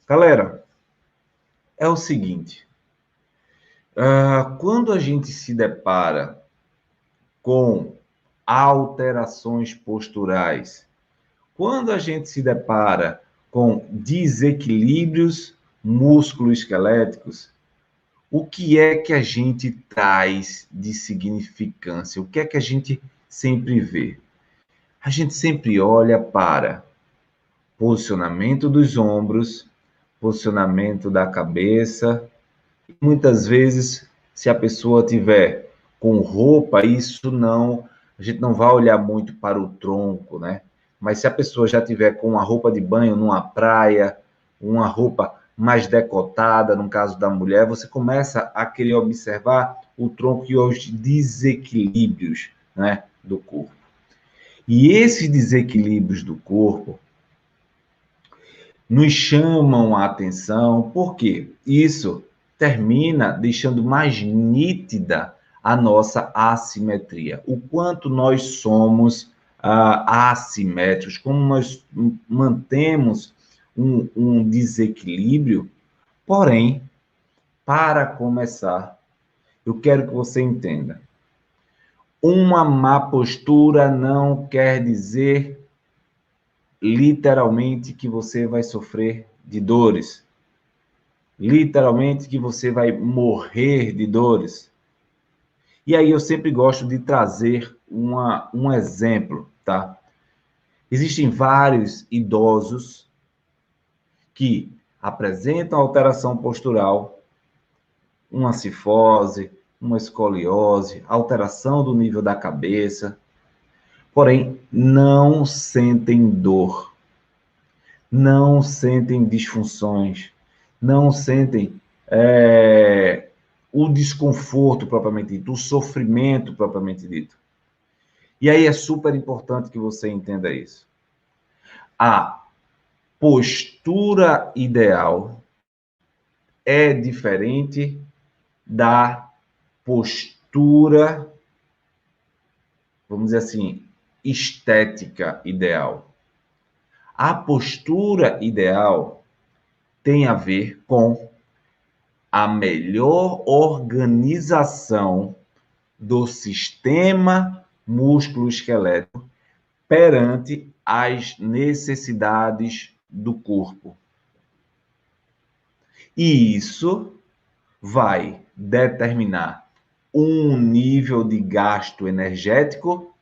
Galera, é o seguinte, quando a gente se depara com alterações posturais, quando a gente se depara com desequilíbrios músculo-esqueléticos, o que é que a gente traz de significância? O que é que a gente sempre vê? A gente sempre olha para posicionamento dos ombros, posicionamento da cabeça. Muitas vezes, se a pessoa tiver com roupa, a gente não vai olhar muito para o tronco, né? Mas se a pessoa já tiver com uma roupa de banho numa praia, uma roupa mais decotada, no caso da mulher, você começa a querer observar o tronco e os desequilíbrios, né, do corpo. E esses desequilíbrios do corpo nos chamam a atenção, porque isso termina deixando mais nítida a nossa assimetria. O quanto nós somos assimétricos, como nós mantemos um desequilíbrio. Porém, para começar, eu quero que você entenda. Uma má postura não quer dizer literalmente que você vai sofrer de dores. Literalmente que você vai morrer de dores. E aí eu sempre gosto de trazer um exemplo, tá? Existem vários idosos que apresentam alteração postural, uma cifose, uma escoliose, alteração do nível da cabeça, porém não sentem dor, não sentem disfunções, não sentem o desconforto propriamente dito, o sofrimento propriamente dito. E aí é super importante que você entenda isso. A postura ideal é diferente da postura, vamos dizer assim, estética ideal. A postura ideal tem a ver com a melhor organização do sistema músculo-esquelético perante as necessidades do corpo. E isso vai determinar um nível de gasto energético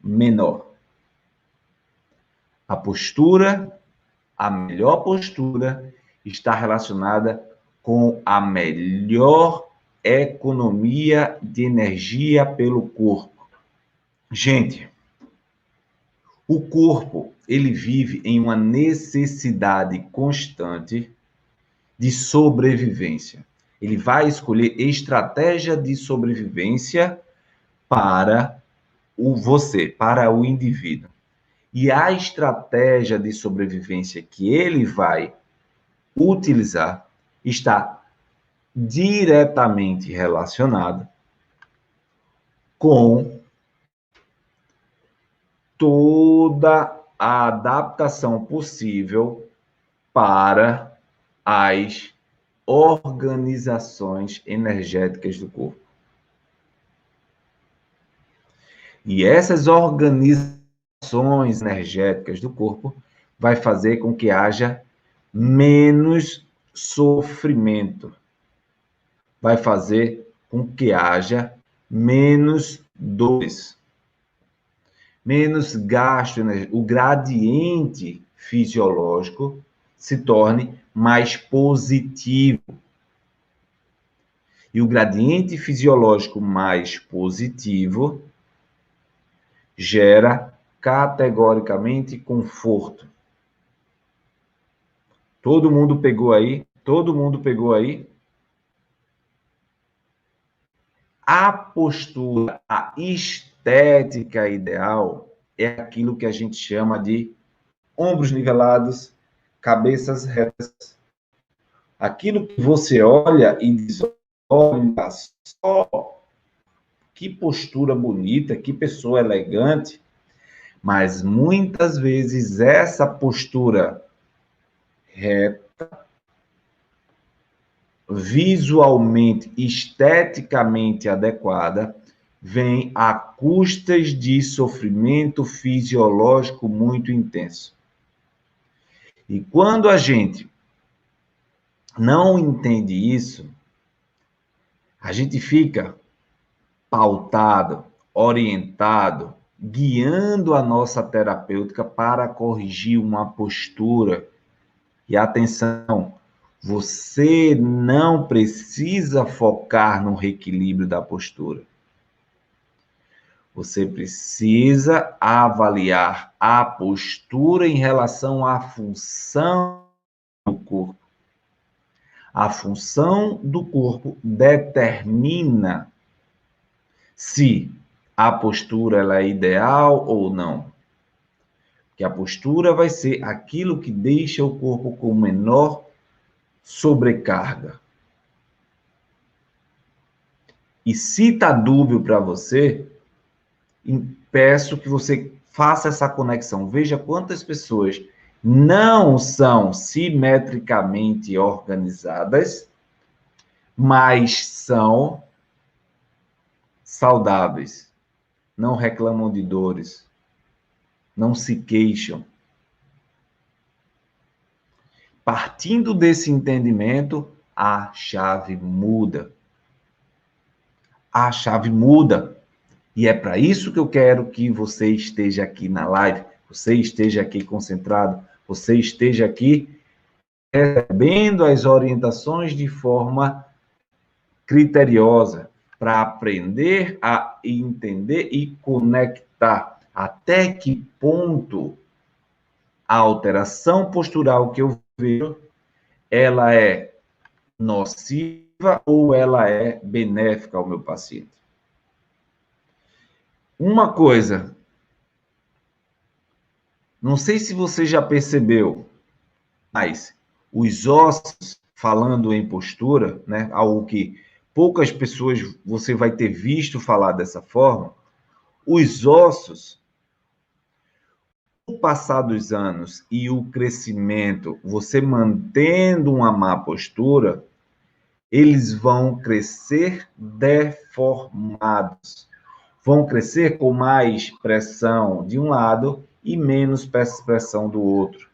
menor. A postura, a melhor postura, está relacionada com a melhor economia de energia pelo corpo. Gente, o corpo, ele vive em uma necessidade constante de sobrevivência. Ele vai escolher estratégia de sobrevivência para para o indivíduo. E a estratégia de sobrevivência que ele vai utilizar está diretamente relacionada com toda a adaptação possível para as organizações energéticas do corpo. E essas organizações energéticas do corpo vai fazer com que haja menos sofrimento. Vai fazer com que haja menos dores, menos gasto, o gradiente fisiológico se torne mais positivo. E o gradiente fisiológico mais positivo gera categoricamente conforto. Todo mundo pegou aí? Todo mundo pegou aí? A postura, a estética ideal é aquilo que a gente chama de ombros nivelados, cabeças retas. Aquilo que você olha e diz, olha só, que postura bonita, que pessoa elegante. Mas muitas vezes essa postura reta, visualmente, esteticamente adequada, vem a custas de sofrimento fisiológico muito intenso. E quando a gente não entende isso, a gente fica pautado, orientado, guiando a nossa terapêutica para corrigir uma postura. E atenção, você não precisa focar no reequilíbrio da postura. Você precisa avaliar a postura em relação à função do corpo. A função do corpo determina se a postura ela é ideal ou não. Que a postura vai ser aquilo que deixa o corpo com menor sobrecarga. E se está dúbio para você, peço que você faça essa conexão. Veja quantas pessoas não são simetricamente organizadas, mas são saudáveis, não reclamam de dores, não se queixam. Partindo desse entendimento, a chave muda. A chave muda. E é para isso que eu quero que você esteja aqui na live, você esteja aqui concentrado, você esteja aqui recebendo as orientações de forma criteriosa, para aprender a entender e conectar até que ponto a alteração postural que eu vejo, ela é nociva ou ela é benéfica ao meu paciente. Uma coisa, não sei se você já percebeu, mas os ossos, falando em postura, né, algo que poucas pessoas você vai ter visto falar dessa forma, os ossos, com o passar dos anos e o crescimento, você mantendo uma má postura, eles vão crescer deformados. Vão crescer com mais pressão de um lado e menos pressão do outro.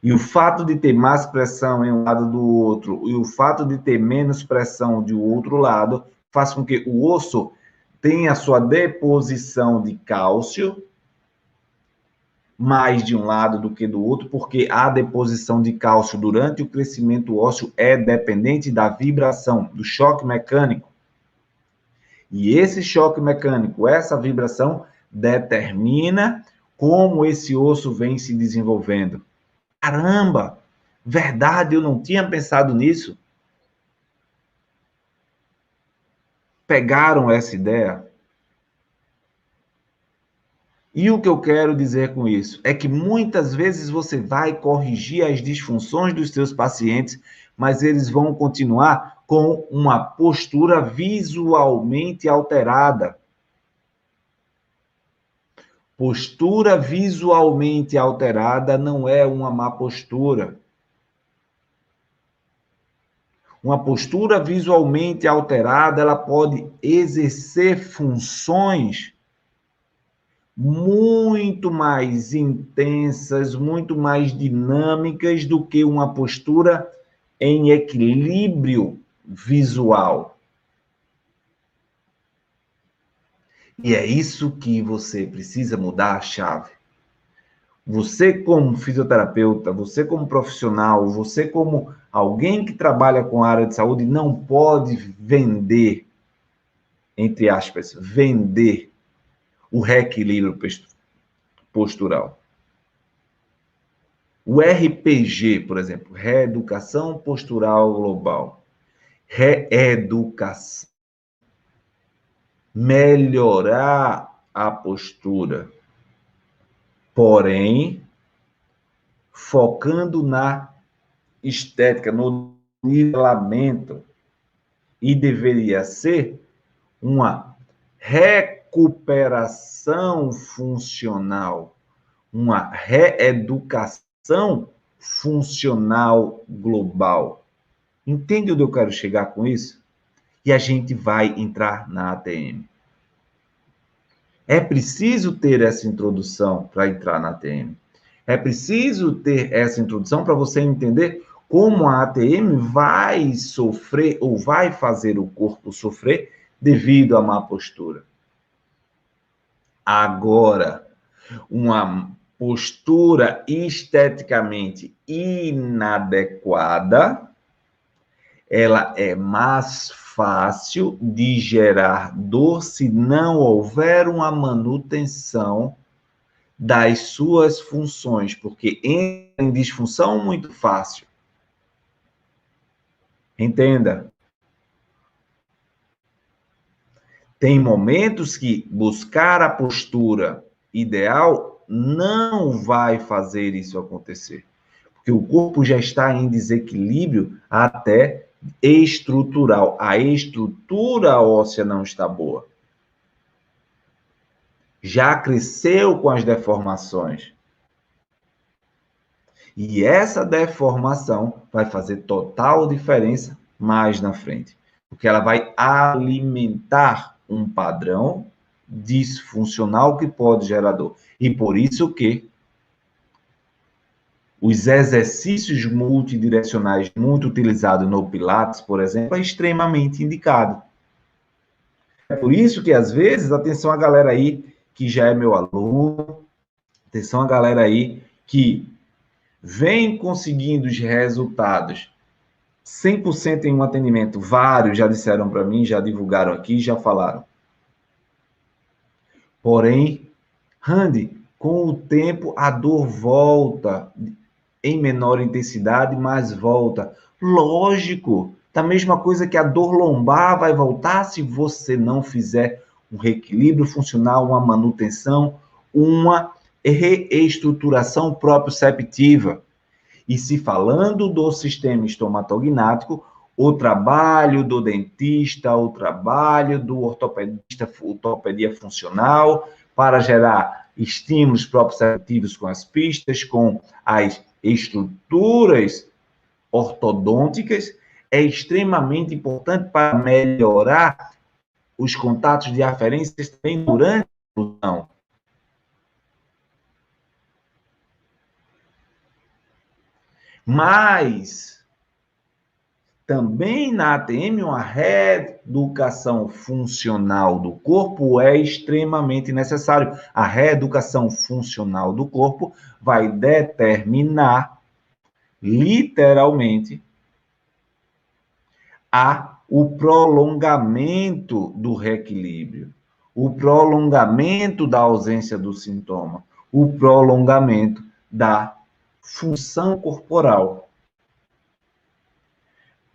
E o fato de ter mais pressão em um lado do outro e o fato de ter menos pressão de outro lado faz com que o osso tenha a sua deposição de cálcio mais de um lado do que do outro, porque a deposição de cálcio durante o crescimento ósseo é dependente da vibração, do choque mecânico. E esse choque mecânico, essa vibração, determina como esse osso vem se desenvolvendo. Caramba! Verdade, eu não tinha pensado nisso. Pegaram essa ideia? E o que eu quero dizer com isso é que muitas vezes você vai corrigir as disfunções dos seus pacientes, mas eles vão continuar com uma postura visualmente alterada. Postura visualmente alterada não é uma má postura. Uma postura visualmente alterada, ela pode exercer funções muito mais intensas, muito mais dinâmicas do que uma postura em equilíbrio visual. E é isso que você precisa mudar a chave. Você como fisioterapeuta, você como profissional, você como alguém que trabalha com a área de saúde, não pode vender, entre aspas, vender o reequilíbrio postural. O RPG, por exemplo, Reeducação Postural Global. Reeducação. Melhorar a postura. Porém, focando na estética, no nivelamento. E deveria ser uma recuperação funcional, uma reeducação funcional global. Entende onde eu quero chegar com isso? E a gente vai entrar na ATM. É preciso ter essa introdução para entrar na ATM. É preciso ter essa introdução para você entender como a ATM vai sofrer ou vai fazer o corpo sofrer devido à má postura. Agora, uma postura esteticamente inadequada, ela é mais fácil de gerar dor se não houver uma manutenção das suas funções, porque entra em disfunção muito fácil. Entenda. Tem momentos que buscar a postura ideal não vai fazer isso acontecer, porque o corpo já está em desequilíbrio até estrutural. A estrutura óssea não está boa. Já cresceu com as deformações. E essa deformação vai fazer total diferença mais na frente, porque ela vai alimentar um padrão disfuncional que pode gerar dor. E por isso que os exercícios multidirecionais muito utilizados no Pilates, por exemplo, é extremamente indicado. É por isso que, às vezes, atenção a galera aí que já é meu aluno, atenção a galera aí que vem conseguindo os resultados 100% em um atendimento. Vários já disseram para mim, já divulgaram aqui, já falaram. Porém, Randy, com o tempo a dor volta em menor intensidade, mas volta. Lógico, da mesma coisa que a dor lombar vai voltar se você não fizer um reequilíbrio funcional, uma manutenção, uma reestruturação proprioceptiva. E se falando do sistema estomatognático, o trabalho do dentista, o trabalho do ortopedista, ortopedia funcional, para gerar estímulos proprioceptivos com as pistas, com as estruturas ortodônticas, é extremamente importante para melhorar os contatos de aferências também durante a oclusão. Mas também na ATM, uma reeducação funcional do corpo é extremamente necessário. A reeducação funcional do corpo vai determinar, literalmente, o prolongamento do reequilíbrio, o prolongamento da ausência do sintoma, o prolongamento da função corporal.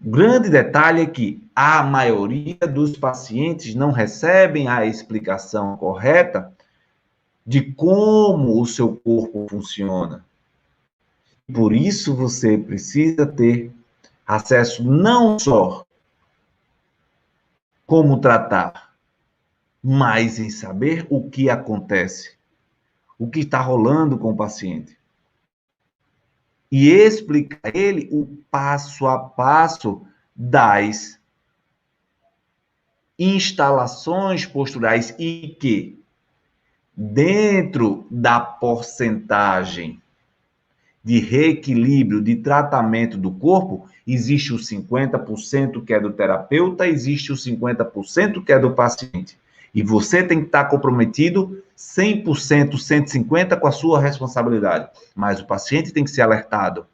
O grande detalhe é que a maioria dos pacientes não recebem a explicação correta de como o seu corpo funciona. Por isso você precisa ter acesso não só como tratar, mas em saber o que acontece, o que está rolando com o paciente. E explicar a ele o passo a passo das instalações posturais e que, dentro da porcentagem de reequilíbrio, de tratamento do corpo, existe o 50% que é do terapeuta, existe o 50% que é do paciente. E você tem que estar comprometido 100%, 150% com a sua responsabilidade. Mas o paciente tem que ser alertado.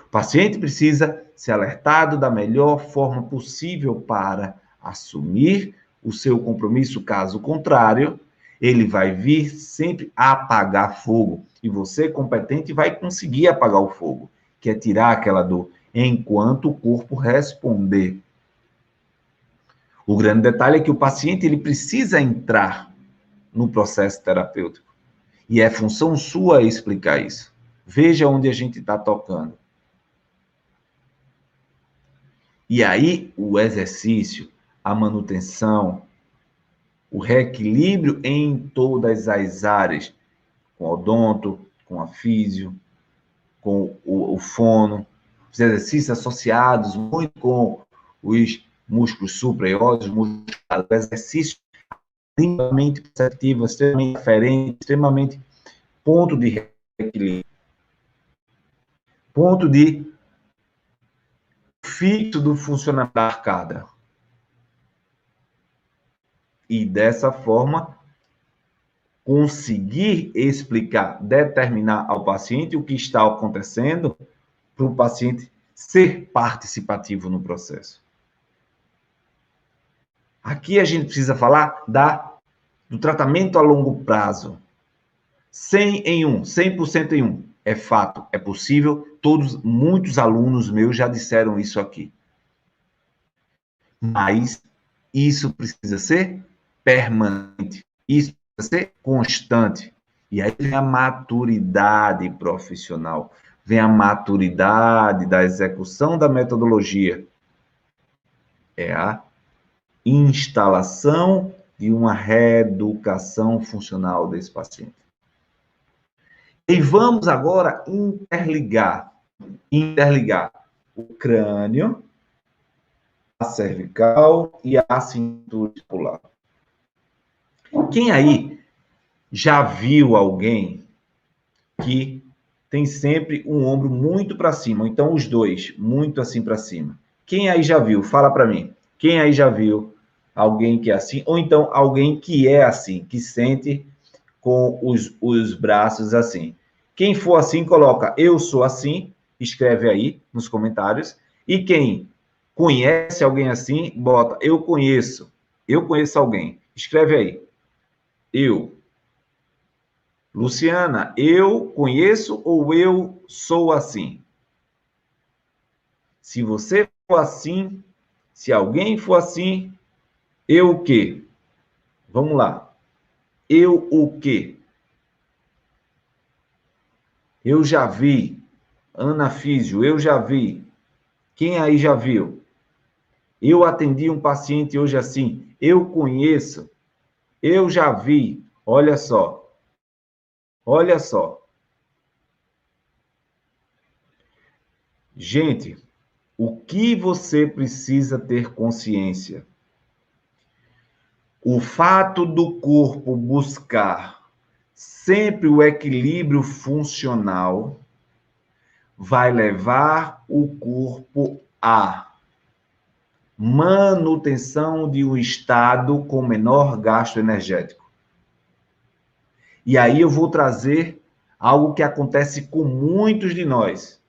O paciente precisa ser alertado da melhor forma possível para assumir o seu compromisso. Caso contrário, ele vai vir sempre apagar fogo. E você, competente, vai conseguir apagar o fogo, que é tirar aquela dor, enquanto o corpo responder. O grande detalhe é que o paciente ele precisa entrar no processo terapêutico. E é função sua explicar isso. Veja onde a gente está tocando. E aí, o exercício, a manutenção, o reequilíbrio em todas as áreas, com o odonto, com a físio, com o fono, os exercícios associados muito com os músculos supra-aórticos, músculos, exercícios extremamente perceptivos, extremamente diferentes, extremamente ponto de equilíbrio, ponto de fixo do funcionamento da arcada. E dessa forma, conseguir explicar, determinar ao paciente o que está acontecendo para o paciente ser participativo no processo. Aqui a gente precisa falar do tratamento a longo prazo. 100 em 1, 100% em 1. É fato, é possível. Muitos alunos meus já disseram isso aqui. Mas isso precisa ser permanente. Isso precisa ser constante. E aí vem a maturidade profissional, vem a maturidade da execução da metodologia. É a instalação de uma reeducação funcional desse paciente. E vamos agora interligar o crânio, a cervical e a cintura muscular. Quem aí já viu alguém que tem sempre um ombro muito para cima, então os dois muito assim para cima? Quem aí já viu? Fala para mim. Quem aí já viu alguém que é assim? Ou então alguém que é assim, que sente com os braços assim? Quem for assim, coloca eu sou assim, escreve aí nos comentários. E quem conhece alguém assim, bota eu conheço alguém. Escreve aí. Eu. Luciana, eu conheço ou eu sou assim? Se você for assim, se alguém for assim, eu o quê? Vamos lá. Eu o quê? Eu já vi. Ana Físio, eu já vi. Quem aí já viu? Eu atendi um paciente hoje assim. Eu conheço. Eu já vi. Olha só. Olha só. Gente, o que você precisa ter consciência? O fato do corpo buscar sempre o equilíbrio funcional vai levar o corpo à manutenção de um estado com menor gasto energético. E aí eu vou trazer algo que acontece com muitos de nós.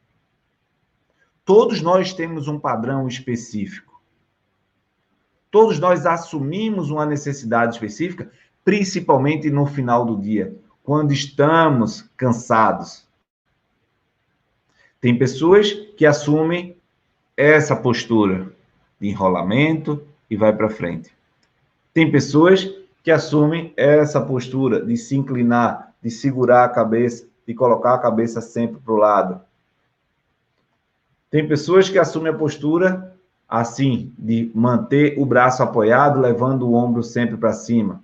Todos nós temos um padrão específico. Todos nós assumimos uma necessidade específica, principalmente no final do dia, quando estamos cansados. Tem pessoas que assumem essa postura de enrolamento e vai para frente. Tem pessoas que assumem essa postura de se inclinar, de segurar a cabeça, de colocar a cabeça sempre para o lado. Tem pessoas que assumem a postura assim, de manter o braço apoiado, levando o ombro sempre para cima.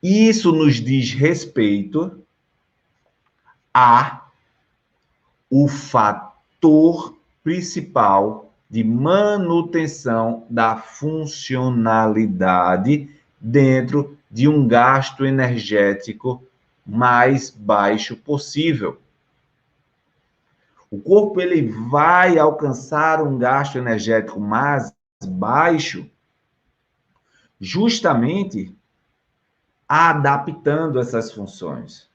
Isso nos diz respeito a o fator principal de manutenção da funcionalidade dentro de um gasto energético mais baixo possível. O corpo ele vai alcançar um gasto energético mais baixo justamente adaptando essas funções.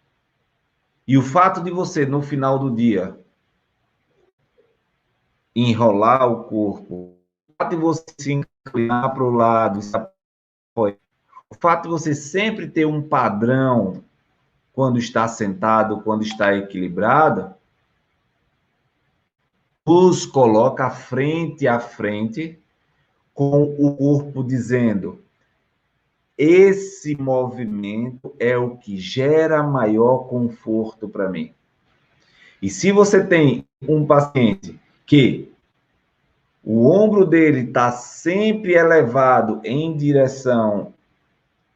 E o fato de você, no final do dia, enrolar o corpo, o fato de você se inclinar para o lado, o fato de você sempre ter um padrão quando está sentado, quando está equilibrado, nos coloca frente a frente com o corpo dizendo: esse movimento é o que gera maior conforto para mim. E se você tem um paciente que o ombro dele está sempre elevado em direção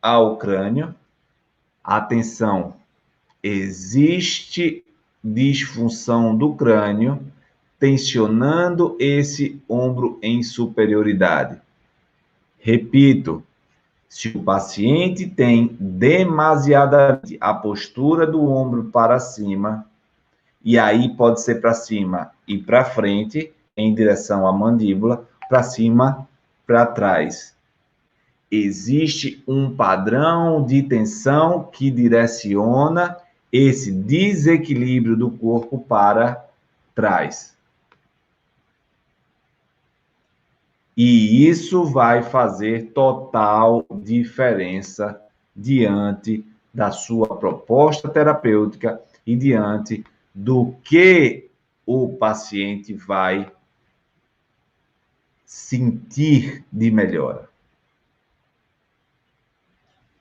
ao crânio, atenção, existe disfunção do crânio tensionando esse ombro em superioridade. Repito, se o paciente tem demasiadamente a postura do ombro para cima, e aí pode ser para cima e para frente, em direção à mandíbula, para cima, para trás. Existe um padrão de tensão que direciona esse desequilíbrio do corpo para trás. E isso vai fazer total diferença diante da sua proposta terapêutica e diante do que o paciente vai sentir de melhora.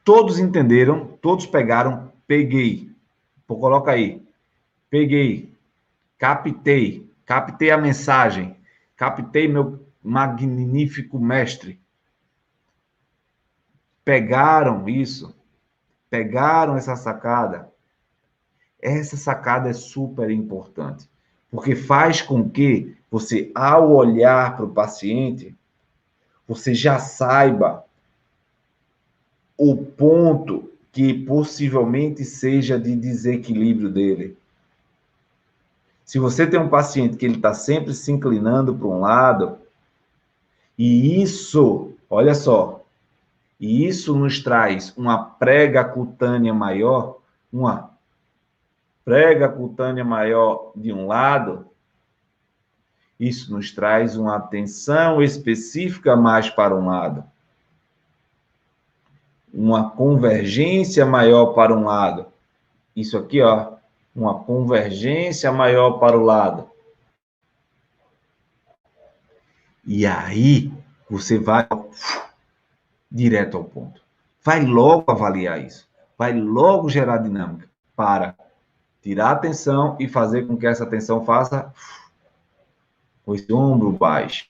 Todos entenderam, todos pegaram, peguei. Coloca aí, peguei, captei a mensagem, captei meu magnífico mestre. Pegaram isso, pegaram essa sacada. Essa sacada é super importante, porque faz com que você, ao olhar para o paciente, você já saiba o ponto que possivelmente seja de desequilíbrio dele. Se você tem um paciente que ele está sempre se inclinando para um lado, e isso, olha só, e isso nos traz uma prega cutânea maior, uma prega cutânea maior de um lado, isso nos traz uma atenção específica mais para um lado. Uma convergência maior para um lado. Isso aqui, ó, uma convergência maior para o lado. E aí, você vai direto ao ponto. Vai logo avaliar isso. Vai logo gerar dinâmica para tirar a atenção e fazer com que essa atenção faça com esse ombro baixo,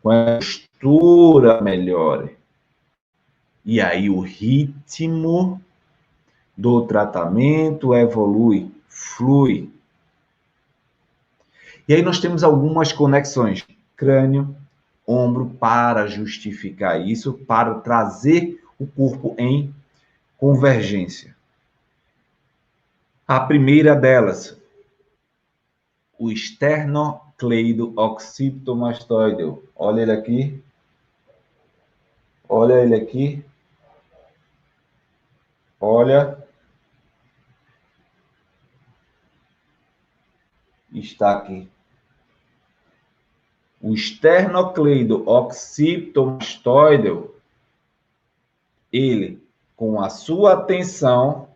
com a postura melhore. E aí o ritmo do tratamento evolui, flui. E aí nós temos algumas conexões, crânio, ombro, para justificar isso, para trazer o corpo em convergência. A primeira delas, o esternocleido occipitomastoideo. Olha ele aqui. Olha ele aqui. Olha. Está aqui. O esternocleido occipitomastoideo, ele, com a sua atenção,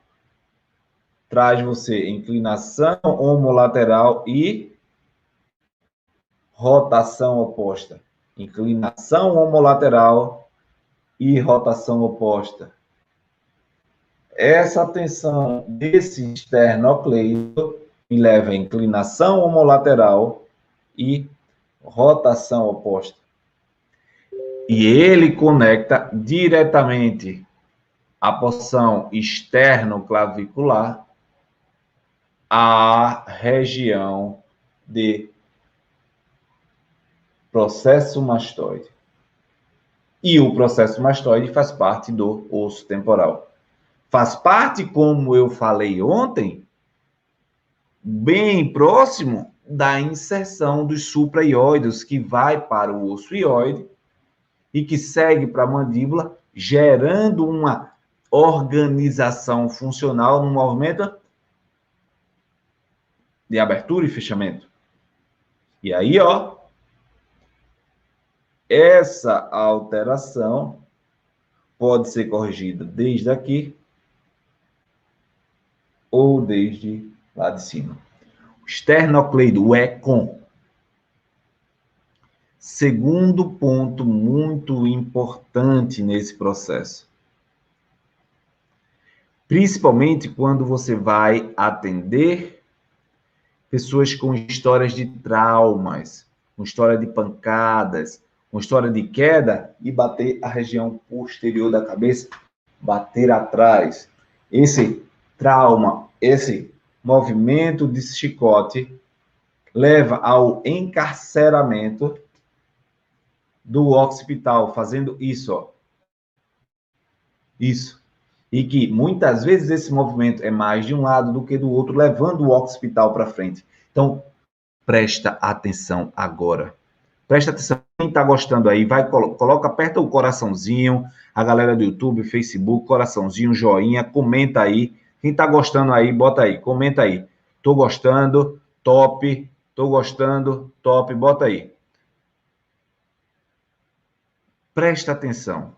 traz você inclinação homolateral e rotação oposta. Inclinação homolateral e rotação oposta. Essa tensão desse esternocleido me leva a inclinação homolateral e rotação oposta. E ele conecta diretamente a porção externo-clavicular à região de processo mastoide. E o processo mastoide faz parte do osso temporal. Faz parte, como eu falei ontem, bem próximo da inserção dos supraioides, que vai para o osso ióide e que segue para a mandíbula, gerando uma organização funcional no movimento de abertura e fechamento. E aí, ó, essa alteração pode ser corrigida desde aqui ou desde lá de cima. O esternocleido, o ECOM. Segundo ponto muito importante nesse processo. Principalmente quando você vai atender pessoas com histórias de traumas, com história de pancadas, com história de queda e bater a região posterior da cabeça, bater atrás. Esse trauma, esse movimento de chicote leva ao encarceramento do occipital, fazendo isso, ó. Isso. E que muitas vezes esse movimento é mais de um lado do que do outro, levando o occipital para frente. Então, presta atenção agora. Presta atenção, quem está gostando aí, vai, coloca, aperta o coraçãozinho, a galera do YouTube, Facebook, coraçãozinho, joinha, comenta aí. Quem está gostando aí, bota aí, comenta aí. Tô gostando, top, tô gostando, top, bota aí. Presta atenção.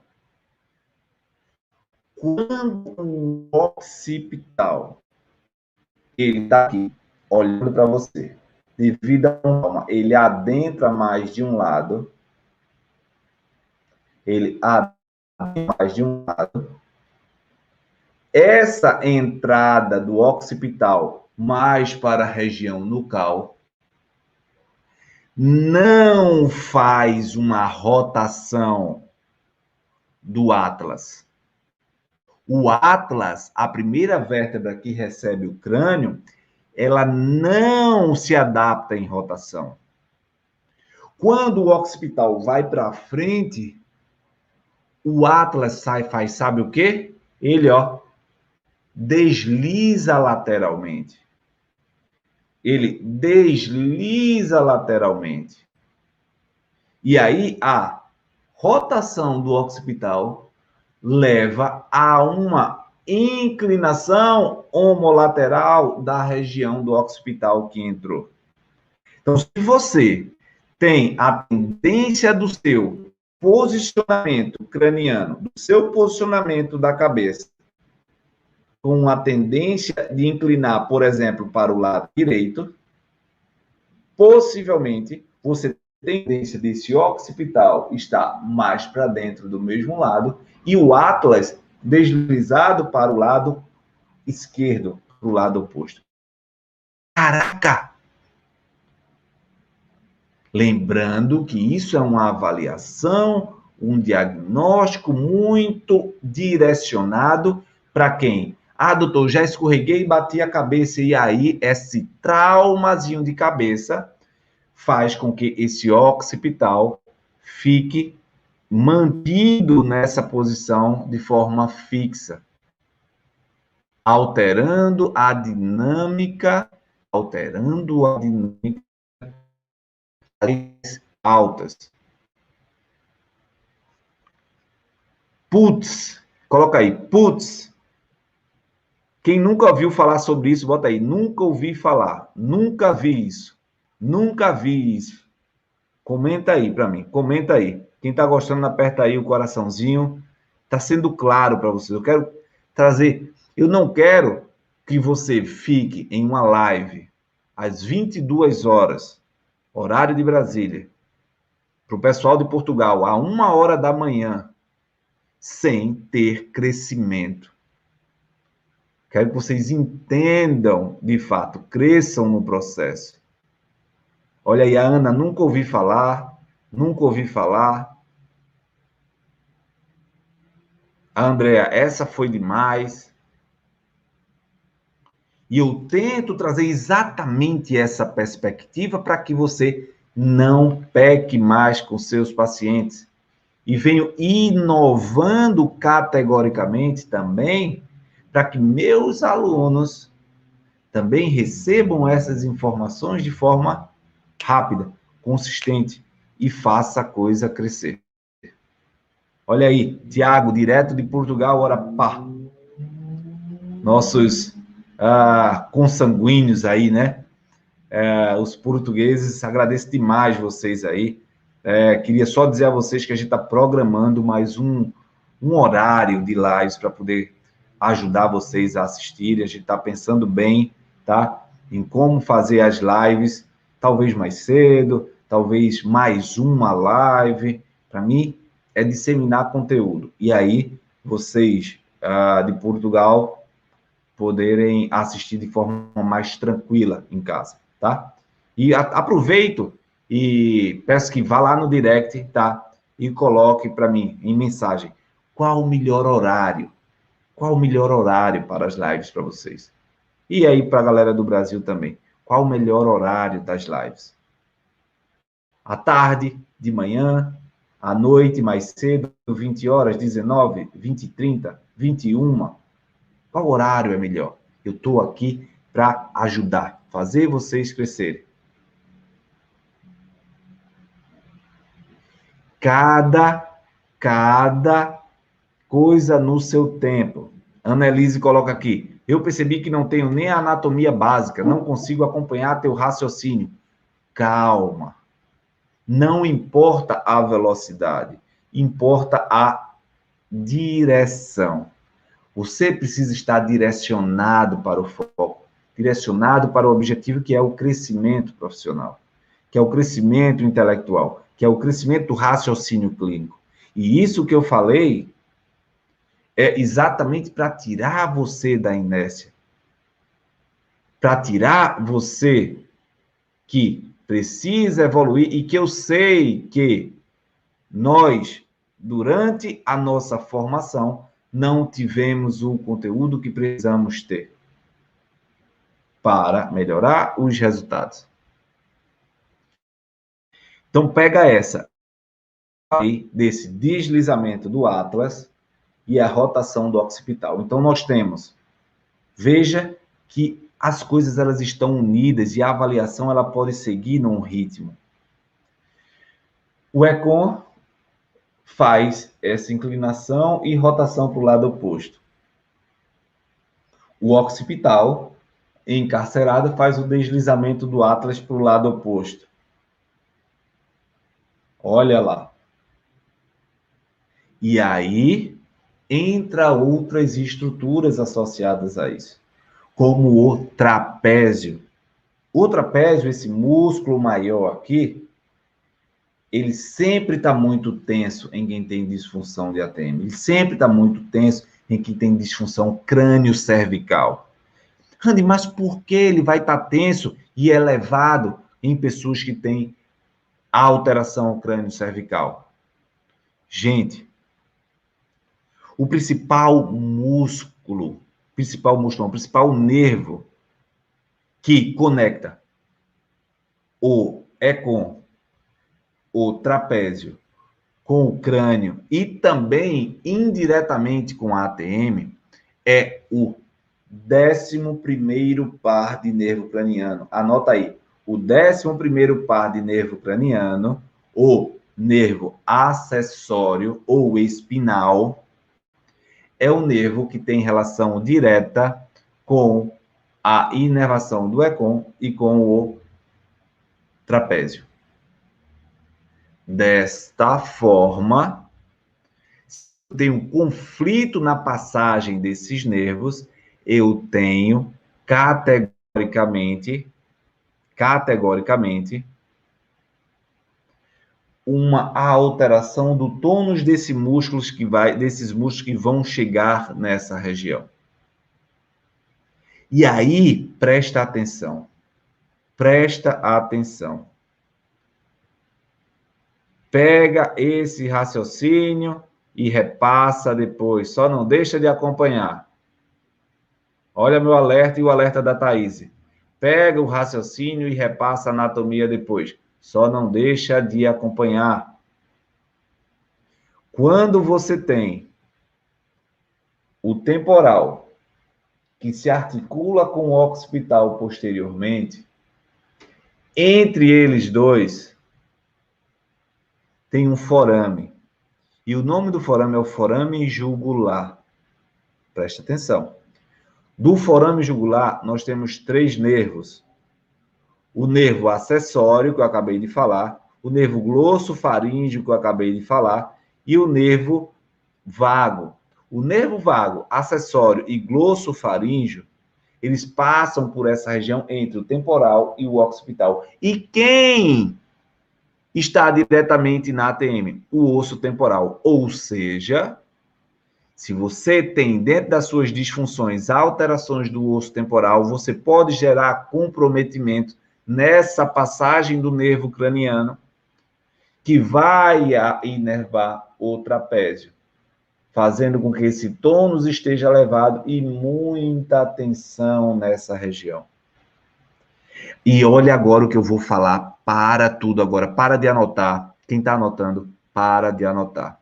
Quando o occipital ele está aqui olhando para você, devido a uma, ele adentra mais de um lado, ele adentra mais de um lado. Essa entrada do occipital mais para a região nucal não faz uma rotação do Atlas. O Atlas, a primeira vértebra que recebe o crânio, ela não se adapta em rotação. Quando o occipital vai para frente, o Atlas faz, sabe o quê? Ele, ó, desliza lateralmente. Ele desliza lateralmente. E aí a rotação do occipital leva a uma inclinação homolateral da região do occipital que entrou. Então, se você tem a tendência do seu posicionamento craniano, do seu posicionamento da cabeça, com a tendência de inclinar, por exemplo, para o lado direito, possivelmente você tem tendência desse occipital estar mais para dentro do mesmo lado e o Atlas deslizado para o lado esquerdo, para o lado oposto. Caraca! Lembrando que isso é uma avaliação, um diagnóstico muito direcionado para quem? Ah, doutor, já escorreguei e bati a cabeça, e aí esse traumazinho de cabeça faz com que esse occipital fique mantido nessa posição de forma fixa, alterando a dinâmica altas. Putz, coloca aí, putz. Quem nunca ouviu falar sobre isso, bota aí, nunca ouvi falar, nunca vi isso, nunca vi isso. Comenta aí para mim, comenta aí. Quem está gostando, aperta aí o coraçãozinho. Está sendo claro para vocês. Eu quero trazer, eu não quero que você fique em uma live às 22 horas, horário de Brasília, para o pessoal de Portugal, a 1h da manhã, sem ter crescimento. Quero que vocês entendam, de fato, cresçam no processo. Olha aí, a Ana, nunca ouvi falar. A Andrea, essa foi demais. E eu tento trazer exatamente essa perspectiva para que você não peque mais com seus pacientes. E venho inovando categoricamente também para que meus alunos também recebam essas informações de forma rápida, consistente e faça a coisa crescer. Olha aí, Tiago, direto de Portugal, ora pá. Nossos consanguíneos aí, né? Os portugueses, agradeço demais vocês aí. Queria só dizer a vocês que a gente está programando mais um horário de lives para poder ajudar vocês a assistirem. A gente está pensando bem, tá? Em como fazer as lives, talvez mais cedo, talvez mais uma live. Para mim, é disseminar conteúdo. E aí, vocês de Portugal poderem assistir de forma mais tranquila em casa, tá? E aproveito e peço que vá lá no direct, tá? E coloque para mim em mensagem qual o melhor horário para as lives para vocês. E aí para a galera do Brasil também. Qual o melhor horário das lives? À tarde, de manhã, à noite, mais cedo, 20 horas, 19, 20, 30, 21. Qual horário é melhor? Eu estou aqui para ajudar, fazer vocês crescerem. Cada coisa no seu tempo. Annelise coloca aqui. Eu percebi que não tenho nem a anatomia básica, não consigo acompanhar teu raciocínio. Calma. Não importa a velocidade, importa a direção. Você precisa estar direcionado para o foco, direcionado para o objetivo que é o crescimento profissional, que é o crescimento intelectual, que é o crescimento do raciocínio clínico. E isso que eu falei é exatamente para tirar você da inércia, para tirar você que precisa evoluir e que eu sei que nós, durante a nossa formação, não tivemos o conteúdo que precisamos ter para melhorar os resultados. Então, pega essa aí desse deslizamento do Atlas e a rotação do occipital. Então, nós temos, veja que as coisas elas estão unidas e a avaliação ela pode seguir num ritmo. O Econ faz essa inclinação e rotação para o lado oposto. O occipital, encarcerado, faz o deslizamento do Atlas para o lado oposto. Olha lá. E aí entra outras estruturas associadas a isso, como o trapézio. O trapézio, esse músculo maior aqui, ele sempre está muito tenso em quem tem disfunção de ATM. Ele sempre está muito tenso em quem tem disfunção crânio-cervical. Randy, mas por que ele vai estar tenso e elevado em pessoas que têm alteração crânio-cervical? Gente, o principal nervo que conecta o Econ, o trapézio, com o crânio e também indiretamente com a ATM é o 11º par de nervo craniano. Anota aí, o 11º par de nervo craniano, o nervo acessório ou espinal, é o nervo que tem relação direta com a inervação do Econ e com o trapézio. Desta forma, tem um conflito na passagem desses nervos, eu tenho categoricamente uma alteração do tônus desses músculos que vão chegar nessa região. E aí, presta atenção. Pega esse raciocínio e repassa depois. Só não deixa de acompanhar. Olha meu alerta e o alerta da Thaís. Pega o raciocínio e repassa a anatomia depois. Só não deixa de acompanhar. Quando você tem o temporal que se articula com o occipital posteriormente, entre eles dois tem um forame. E o nome do forame é o forame jugular. Preste atenção. Do forame jugular, nós temos 3 nervos. O nervo acessório, que eu acabei de falar, o nervo glossofaríngeo, que eu acabei de falar, e o nervo vago. O nervo vago, acessório e glossofaríngeo, eles passam por essa região entre o temporal e o occipital. E quem está diretamente na ATM? O osso temporal. Ou seja, se você tem dentro das suas disfunções alterações do osso temporal, você pode gerar comprometimento nessa passagem do nervo craniano que vai inervar o trapézio, fazendo com que esse tônus esteja elevado e muita tensão nessa região. E olha agora o que eu vou falar. Para tudo agora. Para de anotar. Quem está anotando, para de anotar.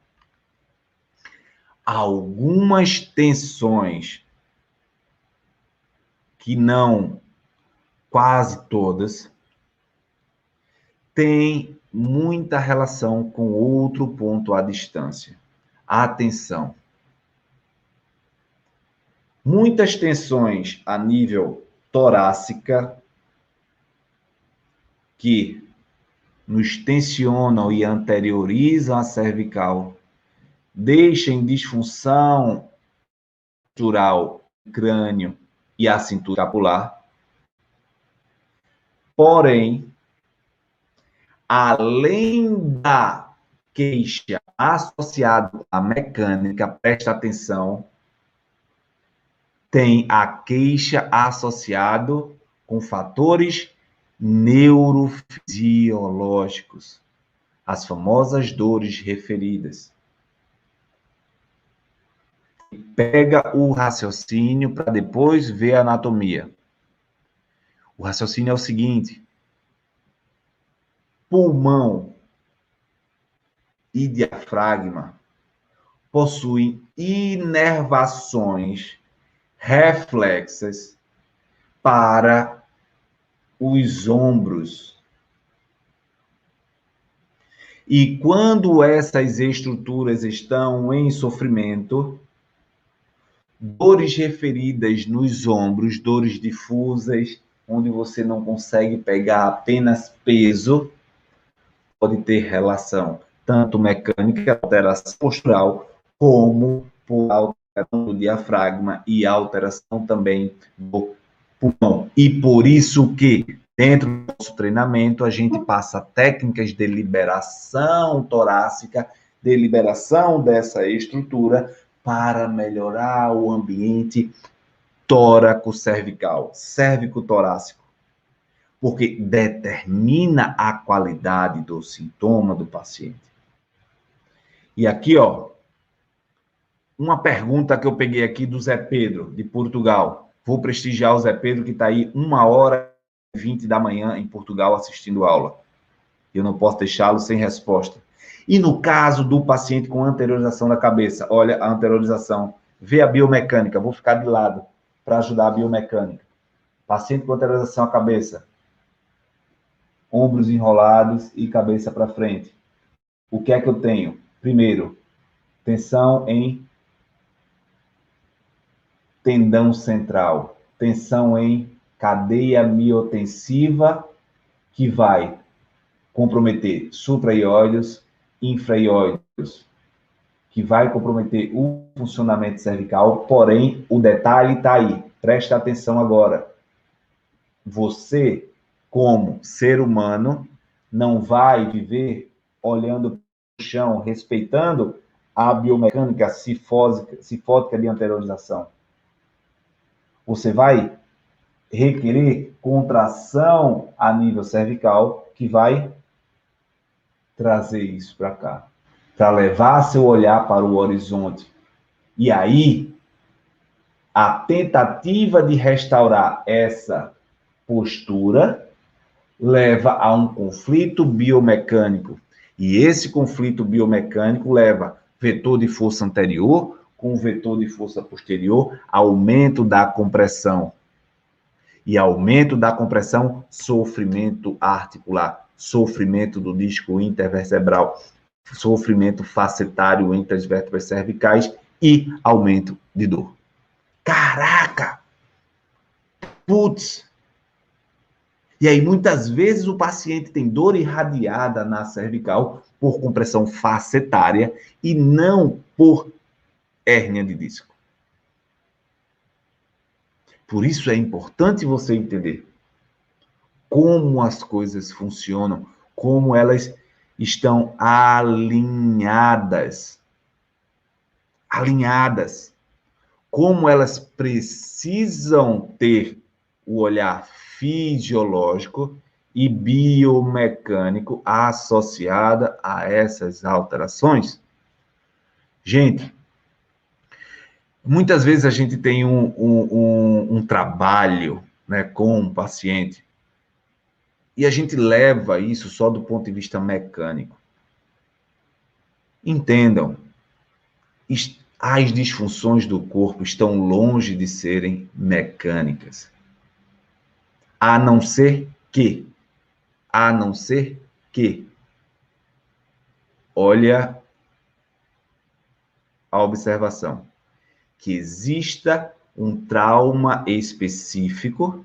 Algumas tensões, que não quase todas, têm muita relação com outro ponto à distância. Atenção. Muitas tensões a nível torácica que nos tensionam e anteriorizam a cervical, deixam em disfunção estrutural, crânio e a cintura escapular. Porém, além da queixa associada à mecânica, presta atenção, tem a queixa associada com fatores neurofisiológicos, as famosas dores referidas. Pega o raciocínio para depois ver a anatomia. O raciocínio é o seguinte: pulmão e diafragma possuem inervações reflexas para os ombros. E quando essas estruturas estão em sofrimento, dores referidas nos ombros, dores difusas, onde você não consegue pegar apenas peso, pode ter relação tanto mecânica, alteração postural, como por alteração do diafragma e alteração também do pulmão. E por isso que, dentro do nosso treinamento, a gente passa técnicas de liberação torácica, de liberação dessa estrutura, para melhorar o ambiente tóraco-cervical, cérvico-torácico, porque determina a qualidade do sintoma do paciente. E aqui, ó, uma pergunta que eu peguei aqui do Zé Pedro, de Portugal. Vou prestigiar o Zé Pedro, que está aí 1h20 da manhã em Portugal assistindo aula. Eu não posso deixá-lo sem resposta. E no caso do paciente com anteriorização da cabeça, olha a anteriorização, vê a biomecânica, vou ficar de lado para ajudar a biomecânica. Paciente com anteriorização à cabeça, ombros enrolados e cabeça para frente. O que é que eu tenho? Primeiro, tensão em tendão central, tensão em cadeia miotensiva, que vai comprometer supraioides, infraioides, que vai comprometer o funcionamento cervical, porém, o detalhe está aí. Presta atenção agora. Você, como ser humano, não vai viver olhando para o chão, respeitando a biomecânica cifótica de anteriorização. Você vai requerer contração a nível cervical, que vai trazer isso para cá, para levar seu olhar para o horizonte. E aí, a tentativa de restaurar essa postura leva a um conflito biomecânico. E esse conflito biomecânico leva vetor de força anterior com vetor de força posterior, aumento da compressão. E aumento da compressão, sofrimento articular, sofrimento do disco intervertebral, sofrimento facetário entre as vértebras cervicais e aumento de dor. Caraca! Putz! E aí, muitas vezes, o paciente tem dor irradiada na cervical por compressão facetária e não por hérnia de disco. Por isso é importante você entender como as coisas funcionam, como elas estão alinhadas. Alinhadas. Como elas precisam ter o olhar fisiológico e biomecânico associada a essas alterações. Gente, muitas vezes a gente tem um trabalho, né, com um paciente E a gente leva isso só do ponto de vista mecânico. Entendam, as disfunções do corpo estão longe de serem mecânicas. A não ser que, olha a observação, que exista um trauma específico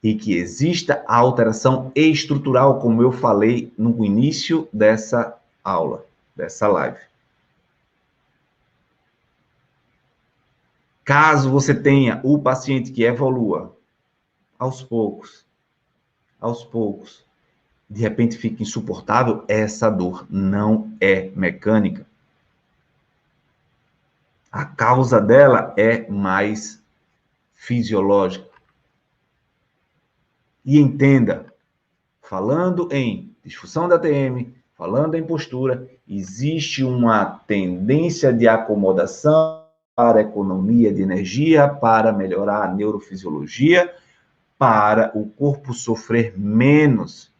e que exista a alteração estrutural, como eu falei no início dessa aula, dessa live. Caso você tenha o paciente que evolua, aos poucos, de repente fica insuportável, essa dor não é mecânica. A causa dela é mais fisiológica. E entenda, falando em disfunção da TM, falando em postura, existe uma tendência de acomodação para a economia de energia, para melhorar a neurofisiologia, para o corpo sofrer menos.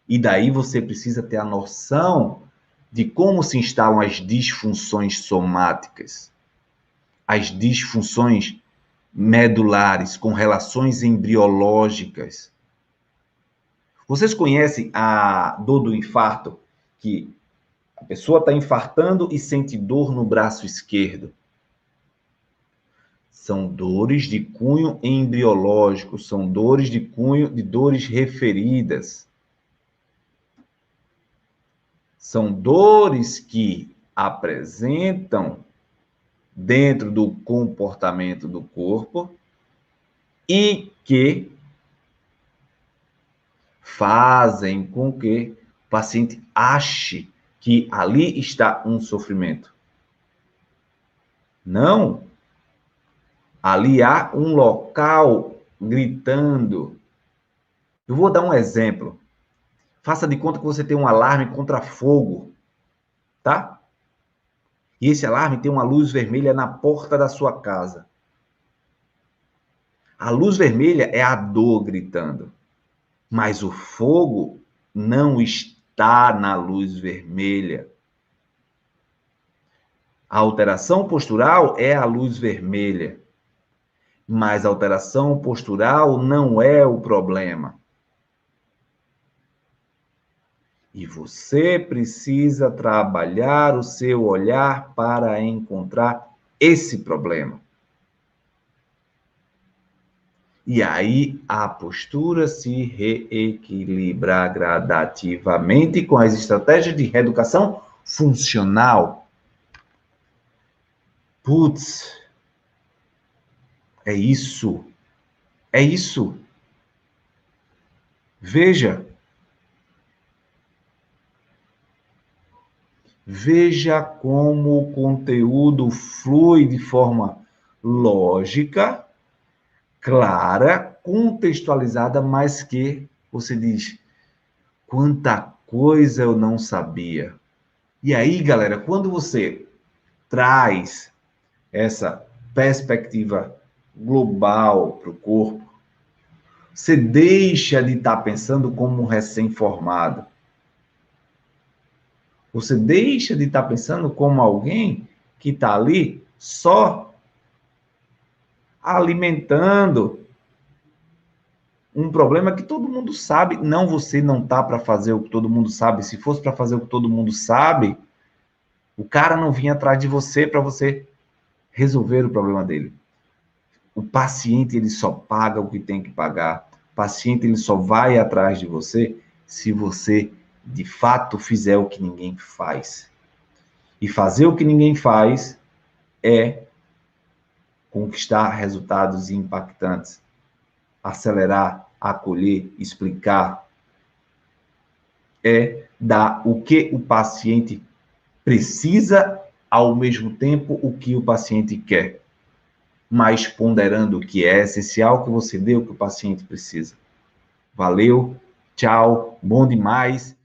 E daí você precisa ter a noção de como se instalam as disfunções somáticas, as disfunções medulares com relações embriológicas. Vocês conhecem a dor do infarto, que a pessoa está infartando e sente dor no braço esquerdo? São dores de cunho embriológico, são dores de cunho de dores referidas. São dores que apresentam dentro do comportamento do corpo e que fazem com que o paciente ache que ali está um sofrimento. Não. Ali há um local gritando. Eu vou dar um exemplo. Faça de conta que você tem um alarme contra fogo, tá? E esse alarme tem uma luz vermelha na porta da sua casa. A luz vermelha é a dor gritando. Mas o fogo não está na luz vermelha. A alteração postural é a luz vermelha. Mas a alteração postural não é o problema. E você precisa trabalhar o seu olhar para encontrar esse problema. E aí a postura se reequilibra gradativamente com as estratégias de reeducação funcional. Putz, é isso. É isso. Veja. Veja como o conteúdo flui de forma lógica, clara, contextualizada, mas que você diz, quanta coisa eu não sabia. E aí, galera, quando você traz essa perspectiva global para o corpo, você deixa de estar pensando como um recém-formado. Você deixa de estar pensando como alguém que está ali só alimentando um problema que todo mundo sabe. Não, você não está para fazer o que todo mundo sabe. Se fosse para fazer o que todo mundo sabe, o cara não vinha atrás de você para você resolver o problema dele. O paciente, ele só paga o que tem que pagar. O paciente, ele só vai atrás de você se você, de fato, fizer o que ninguém faz. E fazer o que ninguém faz é conquistar resultados impactantes, acelerar, acolher, explicar, é dar o que o paciente precisa, ao mesmo tempo o que o paciente quer, mas ponderando o que é essencial, que você dê o que o paciente precisa. Valeu, tchau, bom demais.